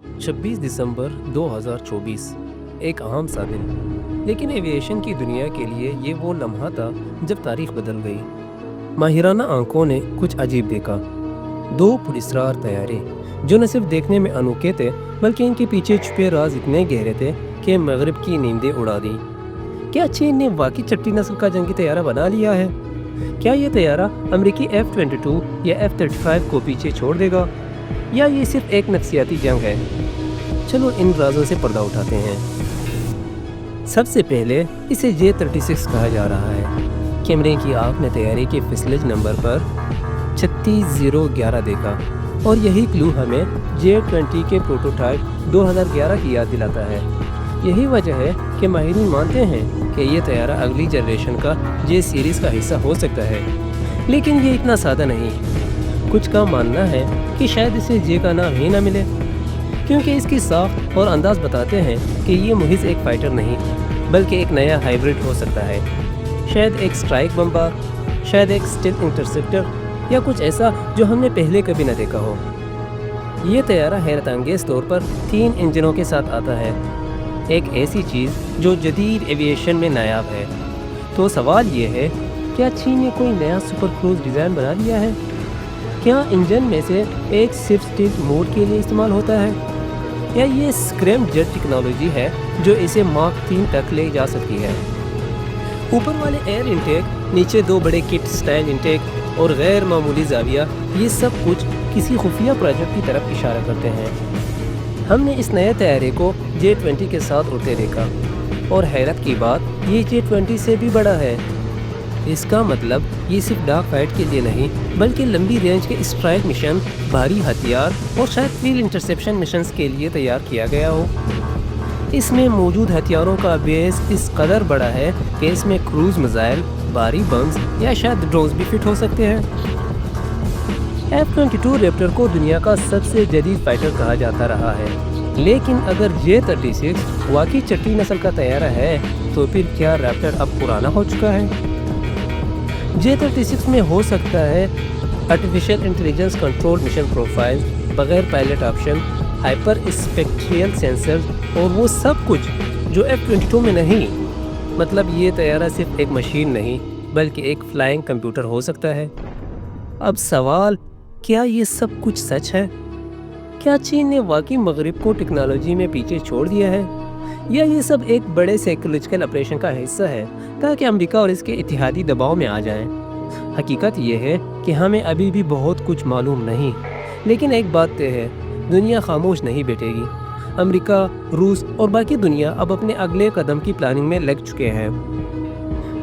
26 दिसंबर 2024 एक अहम सा दिन, लेकिन एविएशन की दुनिया के लिए ये वो लम्हा था जब तारीख बदल गई। माहिराना आंखों ने कुछ अजीब देखा। दो पुरस्कार तैयारे जो न सिर्फ देखने में अनोखे थे बल्कि इनके पीछे छुपे राज इतने गहरे थे कि मगरिब की नींदें उड़ा दी। क्या चीन ने वाकई चट्टी नस्ल का जंगी तैयारा बना लिया है? क्या ये तैयारा अमेरिकी F-22 या F-35 को पीछे छोड़ देगा, या ये सिर्फ एक नफसियाती जंग है? चलो इन राजों से पर्दा उठाते हैं। सबसे पहले इसे J-36 कहा जा रहा है। कैमरे की आँख ने तैयारी के फिसलेज नंबर पर 36011 देखा, और यही क्लू हमें J-20 के प्रोटोटाइप 2011 की याद दिलाता है। यही वजह है कि माहिरीन मानते हैं कि ये तैयारा अगली जनरेशन का J सीरीज़ का हिस्सा हो सकता है। लेकिन ये इतना सादा नहीं। कुछ का मानना है कि शायद इसे J का नाम ही ना मिले, क्योंकि इसकी साख और अंदाज बताते हैं कि ये मुहिज एक फाइटर नहीं बल्कि एक नया हाइब्रिड हो सकता है। शायद एक स्ट्राइक बम्बार, शायद एक स्टील्थ इंटरसेप्टर, या कुछ ऐसा जो हमने पहले कभी न देखा हो। ये तैयारा हैरत अंगेज़ तौर पर 3 इंजनों के साथ आता है, एक ऐसी चीज़ जो जदीद एविएशन में नायाब है। तो सवाल ये है, क्या चीन ने कोई नया सुपर क्रूज डिज़ाइन बना लिया है? क्या इंजन में से एक सिर्फ स्टील्थ मोड के लिए इस्तेमाल होता है, या ये स्क्रैम जेट टेक्नोलॉजी है जो इसे मार्क 3 तक ले जा सकती है? ऊपर वाले एयर इंटेक, नीचे 2 बड़े किट स्टाइल इंटेक और गैर मामूली जाविया, ये सब कुछ किसी खुफिया प्रोजेक्ट की तरफ इशारा करते हैं। हमने इस नए तैयारे को J-20 के साथ उड़ते देखा, और हैरत की बात, ये J-20 से भी बड़ा है। इसका मतलब ये सिर्फ डार्क फाइट के लिए नहीं बल्कि लंबी रेंज के स्ट्राइक मिशन, भारी हथियार और शायद फील्ड इंटरसेप्शन मिशंस के लिए तैयार किया गया हो। इसमें मौजूद हथियारों का बेस इस कदर बड़ा है कि इसमें क्रूज मिसाइल, भारी बम्स या शायद ड्रोन्स भी फिट हो सकते हैं। F-22 रैप्टर को दुनिया का सबसे जदीद फाइटर कहा जाता रहा है, लेकिन अगर J-36 वाकई चट्टी नस्ल का तैयारा है तो फिर क्या रैप्टर अब पुराना हो चुका है? J-36 में हो सकता है artificial intelligence control mission profile, बगैर पायलट ऑप्शन, हाइपर स्पेक्ट्रियल सेंसर और वो सब कुछ जो F-22 में नहीं। मतलब ये तैयारा सिर्फ एक मशीन नहीं बल्कि एक फ्लाइंग कंप्यूटर हो सकता है। अब सवाल, क्या ये सब कुछ सच है? क्या चीन ने वाकई मगरिब को टेक्नोलॉजी में पीछे छोड़ दिया है, या ये सब एक बड़े साइकोलॉजिकल ऑपरेशन का हिस्सा है ताकि अमेरिका और इसके इत्तेहादी दबाव में आ जाएं? हकीकत ये है कि हमें अभी भी बहुत कुछ मालूम नहीं, लेकिन एक बात तय है, दुनिया खामोश नहीं बैठेगी। अमेरिका, रूस और बाकी दुनिया अब अपने अगले कदम की प्लानिंग में लग चुके हैं।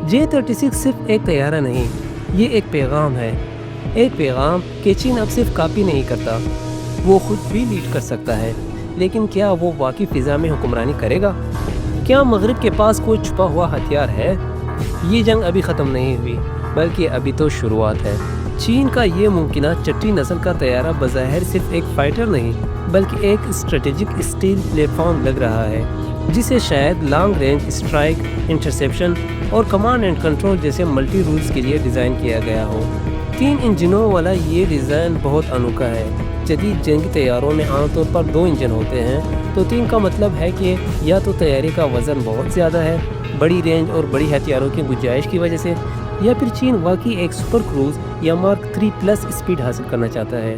J-36 सिर्फ एक तैयारा नहीं, ये एक पैगाम है। एक पैगाम कि चीन अब सिर्फ कॉपी नहीं करता, वो खुद भी लीड कर सकता है। लेकिन क्या वो वाकई फ़िज़ा में हुक्मरानी करेगा? क्या मगरिब के पास कोई छुपा हुआ हथियार है? ये जंग अभी ख़त्म नहीं हुई बल्कि अभी तो शुरुआत है। चीन का ये मुमकिना चट्टी नस्ल का तैयारा बज़ाहिर सिर्फ एक फ़ाइटर नहीं बल्कि एक स्ट्रेटेजिक स्टील प्लेटफॉर्म लग रहा है, जिसे शायद लॉन्ग रेंज स्ट्राइक, इंटरसेप्शन और कमांड एंड कंट्रोल जैसे मल्टी रूल्स के लिए डिज़ाइन किया गया हो। 3 इंजनों वाला ये डिज़ाइन बहुत अनोखा है। जदीद जंगी तैयारों में आमतौर पर 2 इंजन होते हैं, तो 3 का मतलब है कि या तो तैयारी का वज़न बहुत ज़्यादा है, बड़ी रेंज और बड़ी हथियारों की गुंजाइश की वजह से, या फिर चीन वाकई एक सुपर क्रूज या मार्क 3 प्लस स्पीड हासिल करना चाहता है।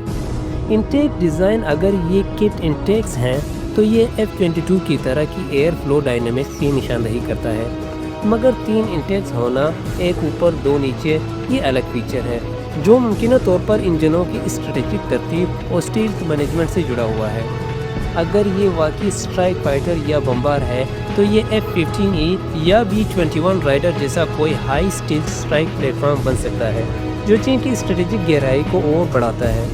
इंटेक डिज़ाइन, अगर ये किट इंटेक्स हैं तो ये F-22 की तरह की एयर फ्लो डायनेमिक्स की निशानदही करता है, मगर 3 इंटेक्स होना, एक ऊपर 2 नीचे, ये अलग फीचर है जो मुमकिन तौर पर इंजनों की स्ट्रेटेजिक तरतीब और स्टील्थ मैनेजमेंट से जुड़ा हुआ है। अगर ये वाकई स्ट्राइक फाइटर या बम्बार है तो ये F-15E या B-21 राइडर जैसा कोई हाई स्टील्थ स्ट्राइक प्लेटफॉर्म बन सकता है, जो चीन की स्ट्रेटेजिक गहराई को और बढ़ाता है।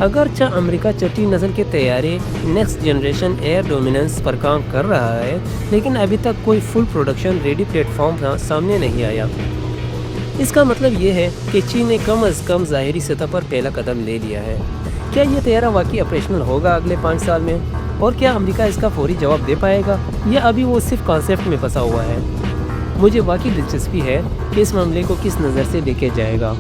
अगरचे अमेरिका चट्टी नस्ल के तैयारे नेक्स्ट जनरेशन एयर डोमिनेंस पर काम कर रहा है, लेकिन अभी तक कोई फुल प्रोडक्शन रेडी प्लेटफॉर्म सामने नहीं आया। इसका मतलब ये है कि चीन ने कम अज़ कम ज़ाहिरी सतह पर पहला कदम ले लिया है। क्या ये तैयारा वाकई ऑपरेशनल होगा अगले 5 साल में, और क्या अमेरिका इसका फौरी जवाब दे पाएगा, या अभी वो सिर्फ कॉन्सेप्ट में फंसा हुआ है? मुझे वाकई दिलचस्पी है कि इस मामले को किस नज़र से देखे जाएगा।